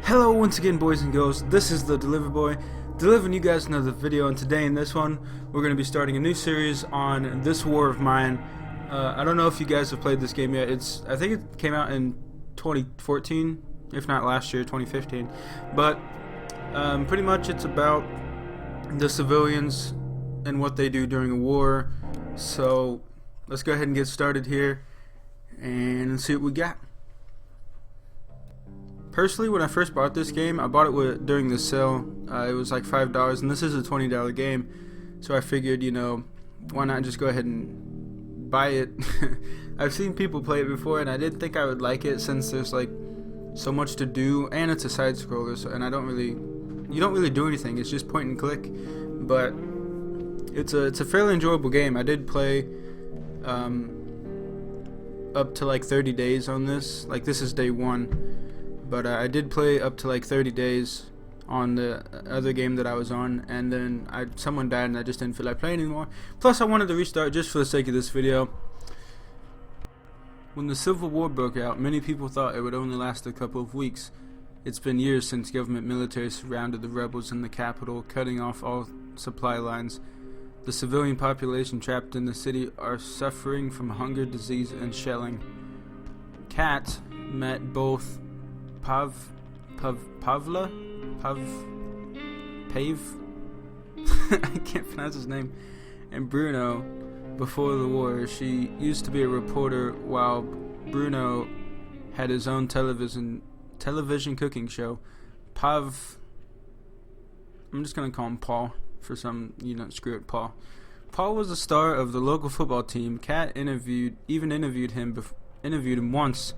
Hello once again, boys and girls. This is the Deliver Boy, delivering you guys another video, and today in this one we're going to be starting a new series on This War of Mine. I don't know if you guys have played this game yet. I think it came out in 2014, if not last year, 2015. But pretty much it's about the civilians and what they do during a war. So let's go ahead and get started here and see what we got. Personally, when I first bought this game, I bought it during the sale. It was like $5, and this is a $20 game. So I figured, why not just go ahead and buy it? I've seen people play it before, and I did think I would like it since there's like so much to do, and it's a side scroller. So, and you don't really do anything. It's just point and click. But it's a fairly enjoyable game. I did play up to like 30 days on this. Like this is day 1. But I did play up to like 30 days on the other game that I was on, and then someone died and I just didn't feel like playing anymore. Plus I wanted to restart just for the sake of this video. When the Civil War broke out, many people thought it would only last a couple of weeks. It's been years since government military surrounded the rebels in the capital, cutting off all supply lines. The civilian population trapped in the city are suffering from hunger, disease, and shelling. Kat met both Pave I can't pronounce his name, and Bruno before the war. She used to be a reporter while Bruno had his own television cooking show. I'm just gonna call him Paul for some, screw it, Paul. Paul was the star of the local football team. Kat interviewed him once.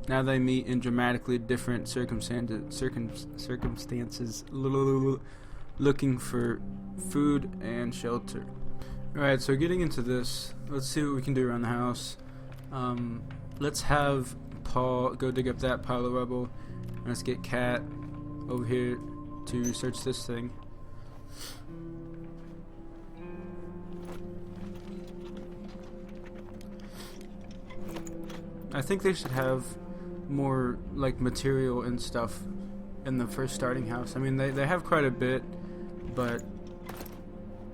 Now they meet in dramatically different circumstances, looking for food and shelter. Alright, so getting into this, let's see what we can do around the house. Let's have Paul go dig up that pile of rubble. Let's get Kat over here to search this thing. I think they should have more like material and stuff in the first starting house. I mean, they have quite a bit, but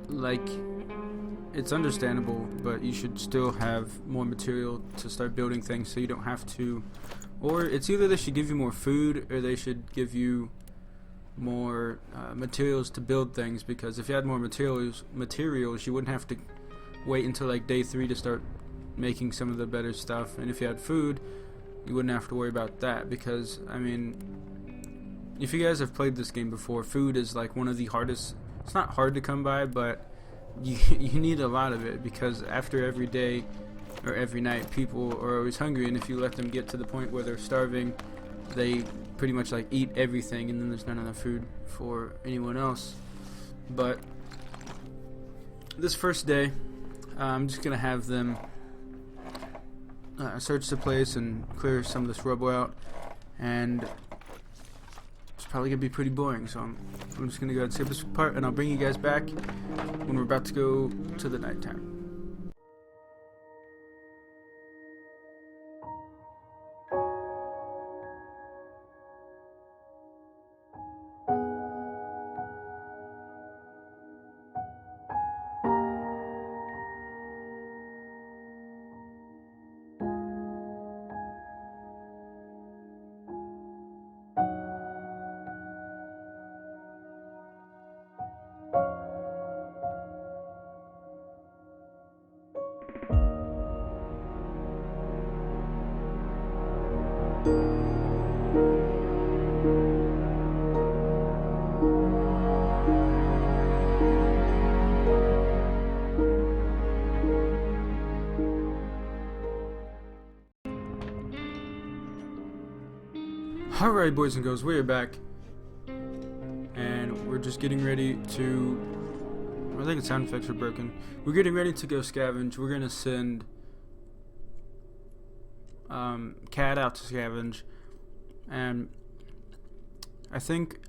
like it's understandable, but you should still have more material to start building things so you don't have to, or it's either they should give you more food or they should give you more materials to build things, because if you had more materials you wouldn't have to wait until like day 3 to start making some of the better stuff. And if you had food, you wouldn't have to worry about that, because I mean, if you guys have played this game before, food is like one of the hardest. It's not hard to come by, but you need a lot of it, because after every day or every night people are always hungry, and if you let them get to the point where they're starving, they pretty much like eat everything, and then there's not enough food for anyone else. But this first day, I'm just gonna have them search the place and clear some of this rubble out, and it's probably gonna be pretty boring, so I'm just gonna go ahead and skip this part, and I'll bring you guys back when we're about to go to the nighttime. Alright, boys and girls, we are back, and we're just getting ready to, I think the sound effects are broken. We're getting ready to go scavenge. We're going to send Kat out to scavenge, and I think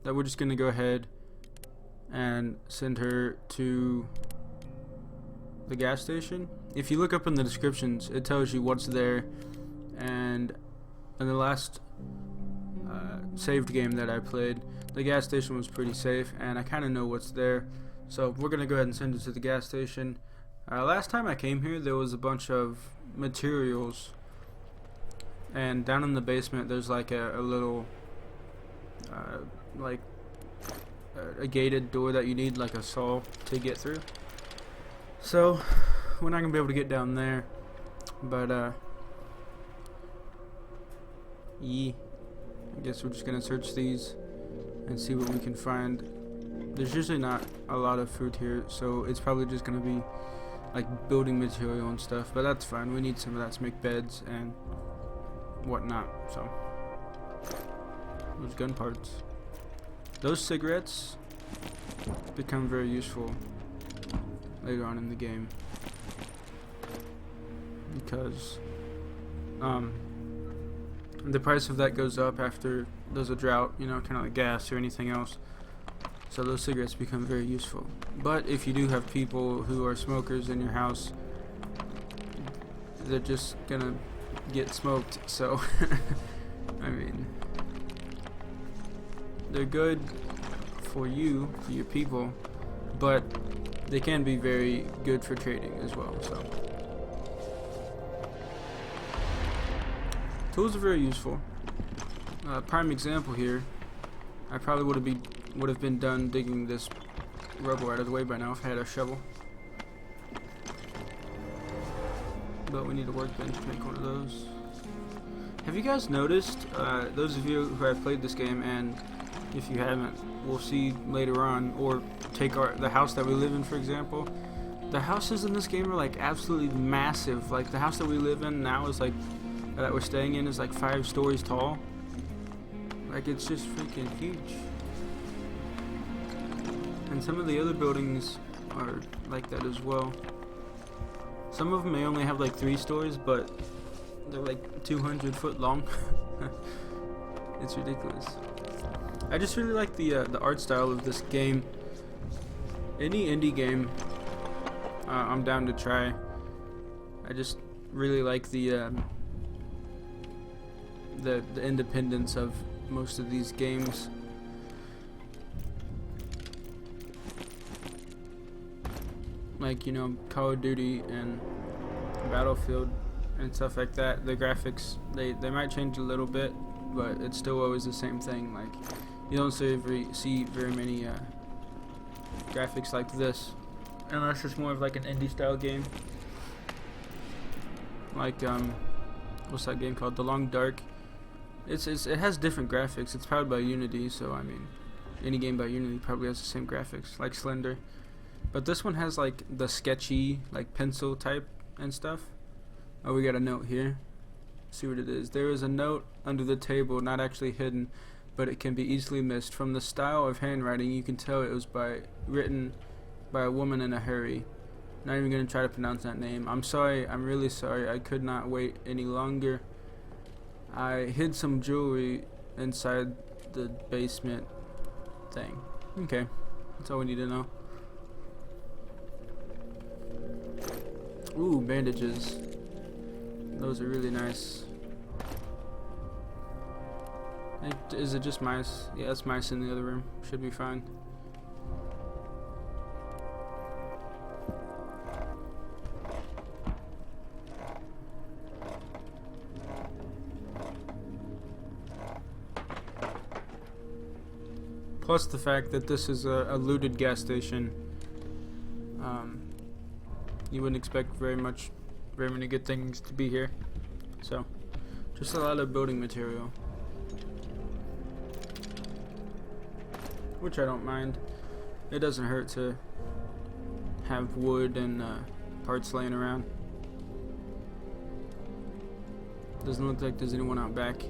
that we're just going to go ahead and send her to the gas station. If you look up in the descriptions, it tells you what's there, and in the last saved game that I played. The gas station was pretty safe, and I kind of know what's there. So we're gonna go ahead and send it to the gas station. Last time I came here, there was a bunch of materials, and down in the basement there's like a little like a gated door that you need like a saw to get through. So we're not gonna be able to get down there, but yeah, I guess we're just gonna search these and see what we can find. There's usually not a lot of food here, so it's probably just gonna be like building material and stuff, but that's fine. We need some of that to make beds and whatnot. So those gun parts, those cigarettes become very useful later on in the game, because the price of that goes up after there's a drought, you know, kind of like gas or anything else. So those cigarettes become very useful. But if you do have people who are smokers in your house, they're just gonna get smoked. So I mean, they're good for you, for your people, but they can be very good for trading as well. So tools are very useful. Prime example here, I probably would have been done digging this rubble out of the way by now if I had a shovel. But we need a workbench to make one of those. Have you guys noticed, those of you who have played this game, and if you haven't, we'll see later on, or take the house that we live in for example, the houses in this game are like absolutely massive. Like the house that we live in now is like, that we're staying in, is like 5 stories tall. Like it's just freaking huge. And some of the other buildings are like that as well. Some of them may only have like 3 stories, but they're like 200 foot long. It's ridiculous. I just really like the art style of this game. Any indie game, I'm down to try. I just really like the independence of most of these games. Like, you know, Call of Duty and Battlefield and stuff like that. The graphics, they might change a little bit, but it's still always the same thing. Like, you don't see very many graphics like this, unless it's more of like an indie style game. Like what's that game called? The Long Dark. It has different graphics. It's powered by Unity, so I mean, any game by Unity probably has the same graphics, like Slender. But this one has like the sketchy, like pencil type and stuff. Oh, we got a note here. See what it is. There is a note under the table, not actually hidden, but it can be easily missed. From the style of handwriting, you can tell it was written by a woman in a hurry. Not even gonna try to pronounce that name. I'm sorry. I'm really sorry. I could not wait any longer. I hid some jewelry inside the basement thing. Okay, that's all we need to know. Ooh, bandages. Those are really nice. Is it just mice? Yeah, it's mice in the other room. Should be fine. Plus the fact that this is a looted gas station. You wouldn't expect very many good things to be here. So, just a lot of building material, which I don't mind. It doesn't hurt to have wood and parts laying around. Doesn't look like there's anyone out back.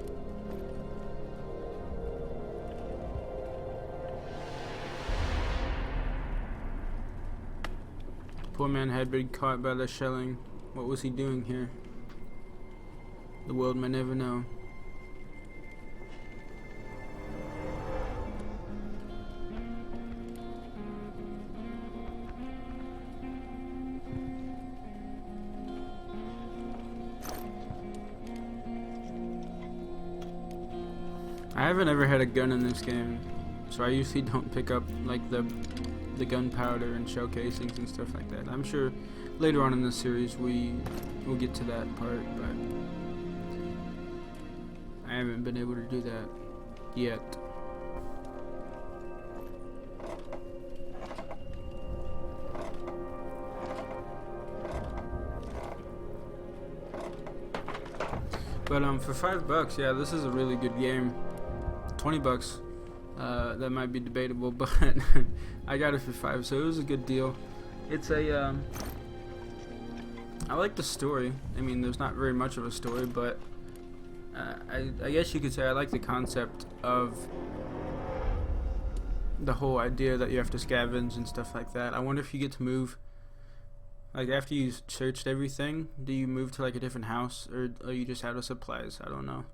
Poor man had been caught by the shelling. What was he doing here? The world may never know. I haven't ever had a gun in this game, so I usually don't pick up like the gunpowder and shell casings and stuff like that. I'm sure later on in the series we will get to that part, but I haven't been able to do that yet. But for $5, yeah, this is a really good game. $20, that might be debatable, but I got it for $5, so it was a good deal. It's a I like the story. I mean, there's not very much of a story, but I guess you could say I like the concept of the whole idea that you have to scavenge and stuff like that. I wonder if you get to move, like after you searched everything, do you move to like a different house, or are you just out of supplies? I don't know.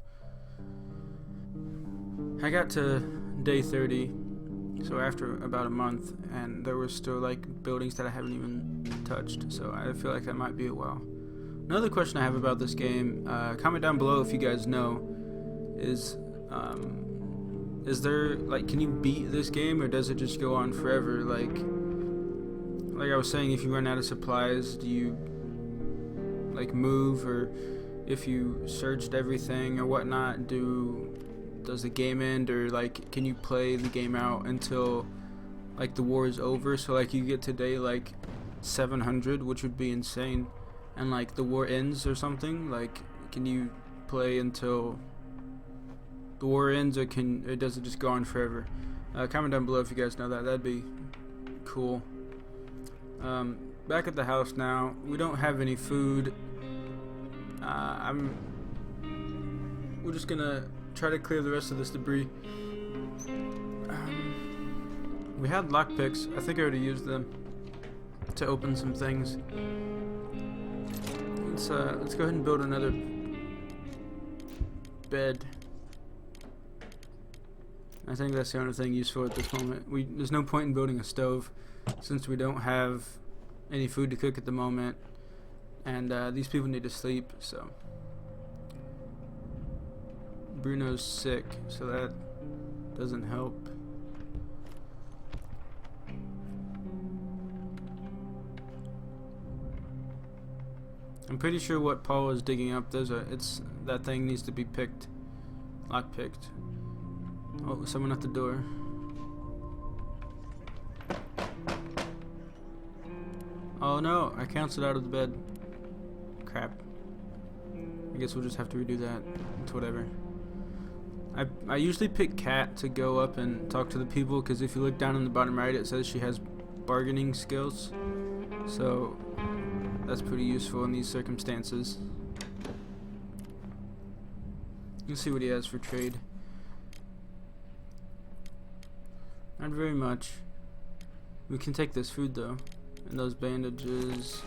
I got to day 30, so after about a month, and there were still like buildings that I haven't even touched, so I feel like that might be a while. Another question I have about this game, comment down below if you guys know, is there, like, can you beat this game, or does it just go on forever? Like I was saying, if you run out of supplies, do you like move, or if you searched everything or whatnot, does the game end, or like can you play the game out until like the war is over? So like you get to day like 700, which would be insane, and like the war ends or something. Like, can you play until the war ends, or does it just go on forever? Comment down below if you guys know that. That'd be cool. Back at the house now. We don't have any food. We're just gonna try to clear the rest of this debris. We had lockpicks. I think I already used them to open some things. Let's go ahead and build another bed. I think that's the only thing useful at this moment. There's no point in building a stove since we don't have any food to cook at the moment, and these people need to sleep, so Bruno's sick, so that doesn't help. I'm pretty sure what Paul is digging up, that thing needs to be picked, lock picked. Oh, someone at the door. Oh no, I canceled out of the bed. Crap. I guess we'll just have to redo that. It's whatever. I usually pick Kat to go up and talk to the people, because if you look down in the bottom right, it says she has bargaining skills. So that's pretty useful in these circumstances. Let's see what he has for trade. Not very much. We can take this food though, and those bandages.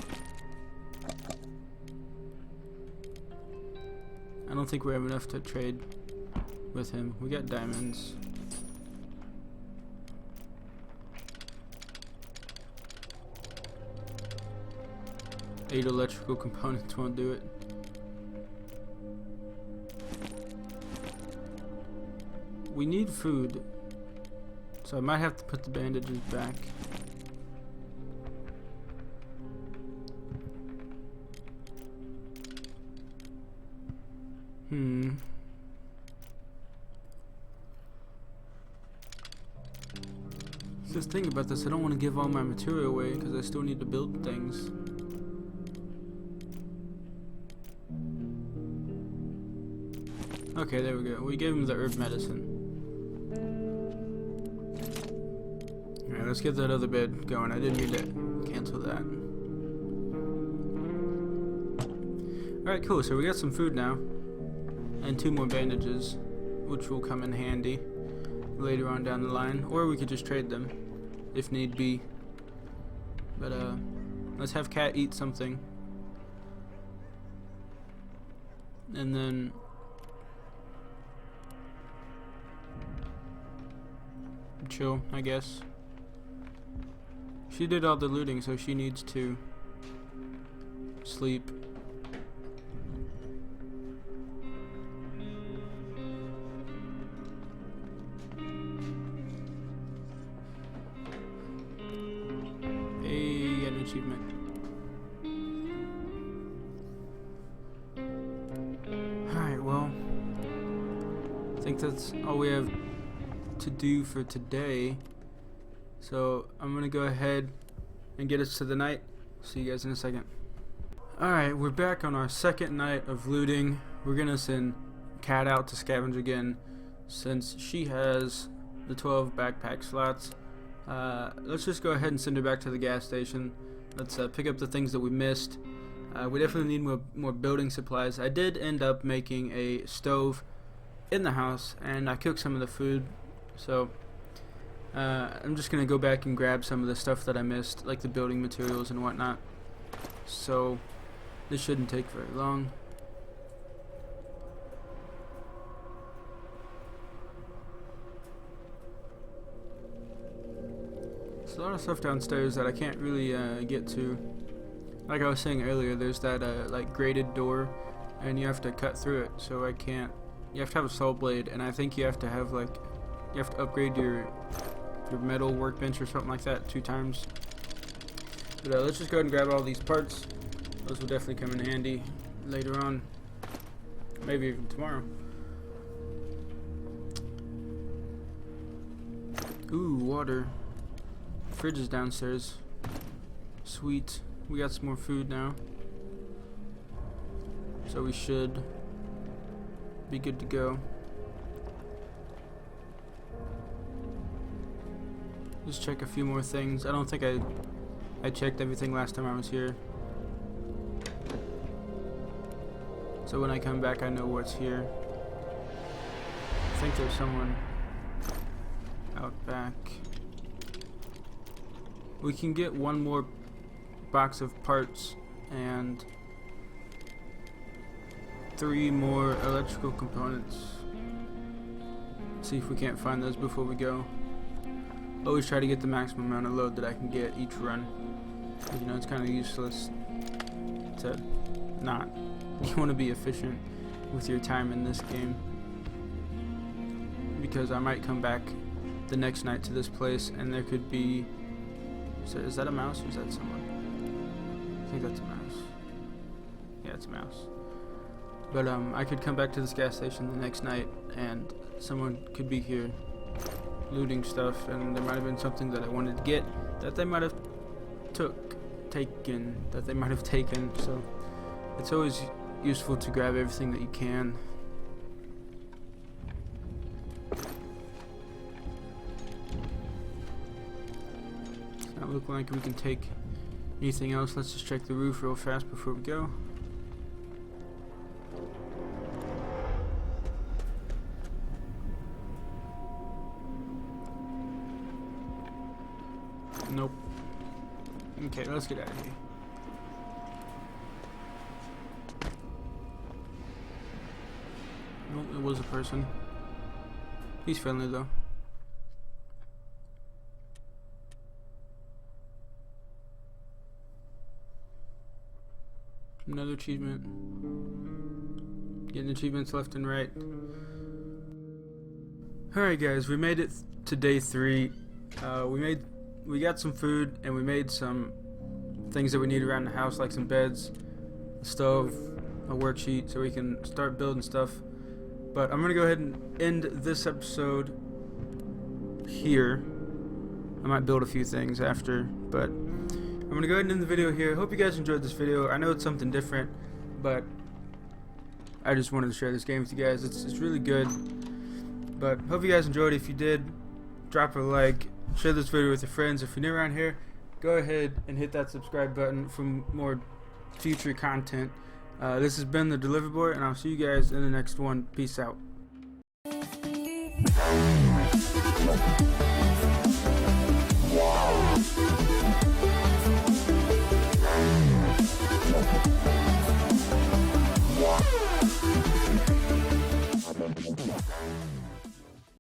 I don't think we have enough to trade with him. We got diamonds. Eight electrical components won't do it. We need food, so I might have to put the bandages back. Just think about this. I don't want to give all my material away because I still need to build things. Okay, there we go. We gave him the herb medicine. Alright, let's get that other bed going. I didn't mean to cancel that. Alright, cool. So we got some food now. And 2 more bandages, which will come in handy later on down the line. Or we could just trade them, if need be. But, let's have Kat eat something. And then chill, I guess. She did all the looting, so she needs to sleep. achievement. Alright, well, I think that's all we have to do for today. So I'm gonna go ahead and get us to the night. See you guys in a second. Alright, we're back on our second night of looting. We're gonna send Kat out to scavenge again since she has the 12 backpack slots. Let's just go ahead and send her back to the gas station. Let's pick up the things that we missed. We definitely need more building supplies. I did end up making a stove in the house and I cooked some of the food, so I'm just gonna go back and grab some of the stuff that I missed, like the building materials and whatnot. So this shouldn't take very long. There's a lot of stuff downstairs that I can't really get to. Like I was saying earlier, there's that like grated door, and you have to cut through it. So I can't. You have to have a saw blade, and I think you have to have you have to upgrade your metal workbench or something like that 2 times. But let's just go ahead and grab all these parts. Those will definitely come in handy later on, maybe even tomorrow. Ooh, water. Fridge is downstairs. Sweet. We got some more food now, so we should be good to go. Just check a few more things. I don't think I checked everything last time I was here, so when I come back I know what's here. I think there's someone out back. We can get one more box of parts and 3 more electrical components. See if we can't find those before we go. Always try to get the maximum amount of load that I can get each run. You know, it's kind of useless to not. You want to be efficient with your time in this game, because I might come back the next night to this place and there could be. So is that a mouse or is that someone? I think that's a mouse. Yeah, it's a mouse. But I could come back to this gas station the next night and someone could be here looting stuff, and there might have been something that I wanted to get that they might have taken. So it's always useful to grab everything that you can. Not look like we can take anything else. Let's just check the roof real fast before we go. Nope. Okay, let's get out of here. Nope, it was a person. He's friendly though. Another achievement. Getting achievements left and right. Alright guys, we made it to day 3. We got some food and we made some things that we need around the house, like some beds, a stove, a worksheet, so we can start building stuff. But I'm gonna go ahead and end this episode here. I might build a few things after, but I'm gonna go ahead and end the video here. Hope you guys enjoyed this video. I know it's something different, but I just wanted to share this game with you guys. It's really good. But hope you guys enjoyed. If you did, drop a like, share this video with your friends. If you're new around here, go ahead and hit that subscribe button for more future content. This has been the Delivery Boy, and I'll see you guys in the next one. Peace out.